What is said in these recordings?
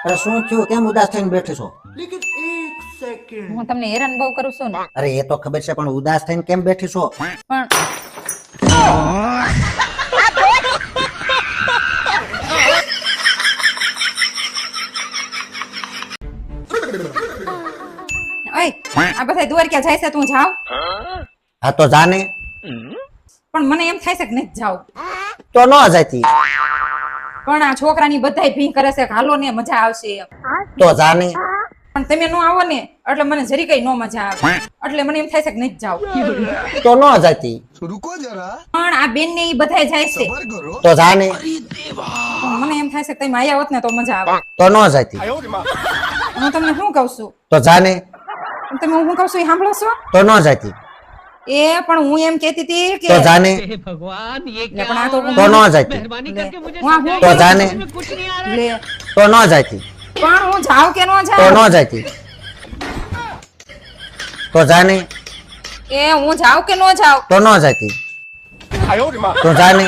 અરે શું થયું? કેમ ઉદાસ થઈને બેઠી છો? હું તમને હેરાન બહુ કરું છું ને અરે એ તો ખબર છે, પણ ઉદાસ થઈને કેમ બેઠી છો? પણ ઓય આ બધા દ્વારકા જાય છે તું જાવ હા તો જાને. પણ મને એમ થાય છે કે નથી જાવ તો ન જાતી. પણ આ છોકરાની બધાય ભી કરે છે કે હાલો ને મજા આવશે એમ તો જાને. પણ તમે નો આવો ને એટલે મને જરી કઈ નો મજા આવે એટલે મને એમ થાય છે કે નથી જાવ તો ન જાતી. रुको जरा પણ આ બેન ને ઈ બધાય જાય છે सबर करो તો જાને. પણ મને એમ થાય છે કે તમે આયા હોત ને તો મજા આવે તો ન જાતી. હું તમને શું કહું છું તો જાને. પણ તમે હું કહું છું એ સાંભળો છો તો ન જાતી. એ પણ હું એમ કહેતી હતી કે તો જાને. भगवान ये લે क्या પણ આ તો તો ન જાતી. मेहरबानी करके मुझे હું આ હું તો જાને. कुछ नहीं आ रहा લે તો ન જાતી. પણ હું જાવ કે નો તો જાવ ન જાતી. તો જાને. એ હું જાવ કે નો જાવ તો ન જાતી. તો જાને.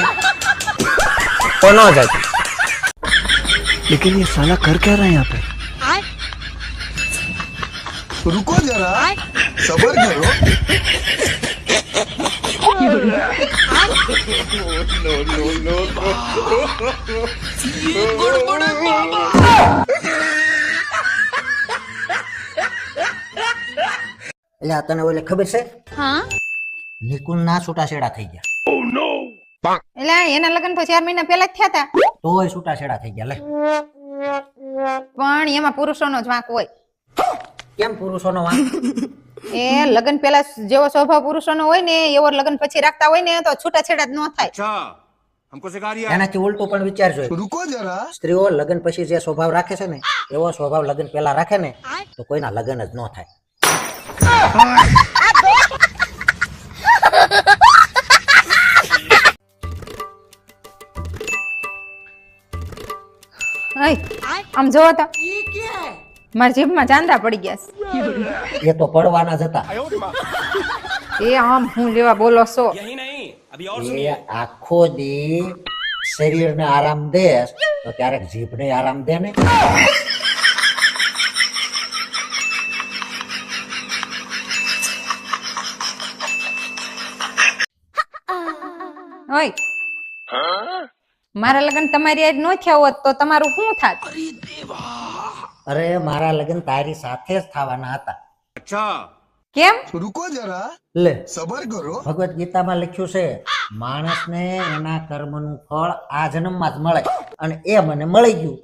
તો ન જાતી. लेकिन ये साला कर क्या रहा है यहाँ पे रुको जरा सबर करो એટલે આ તને ઓલે ખબર છે? હા નિકુલ ના છૂટાછેડા થઈ ગયા. એટલે એના લગ્ન તો 4 મહિના પહેલા જ થયા હતા તોય છૂટાછેડા થઈ ગયા. લે પણ એમાં પુરુષોનો જ વાંક હોય કેમ પુરુષોનો વાંક? એ લગ્ન પહેલા જેવો સ્વભાવ પુરુષોનો હોય ને એવો લગ્ન પછી રાખતા હોય ને તો છૂટાછેડા જ ન થાય हमको सिखा रिया એનાથી ઉલટું પણ વિચારજો. रुको जरा સ્ત્રીઓ લગ્ન પછી જે સ્વભાવ રાખે છે ને એવો સ્વભાવ લગ્ન પહેલા રાખે ને તો કોઈના લગ્ન જ ન થાય. આમ જોવો તો મારી જીભમાં ચાંદા પડી ગયા એ તો પડવાના જ હતા. છે એ આમ હું લેવા બોલો છો यही नहीं अभी और એ આખો દી શરીરને આરામ દે તો ક્યારેક જીભને આરામ દે ને. ઓય મારા લગ્ન તમારી આજ નો થયા હોત તો તમારું શું થાત અરે મારા લગ્ન તારી સાથે જ થવાના હતા. अच्छा કેમ रुको जरा લે सबर करो ભગવદ ગીતામાં લખ્યું છે માણસને એના કર્મનું ફળ આ જન્મમાં જ મળે અને એ મને મળી ગયું.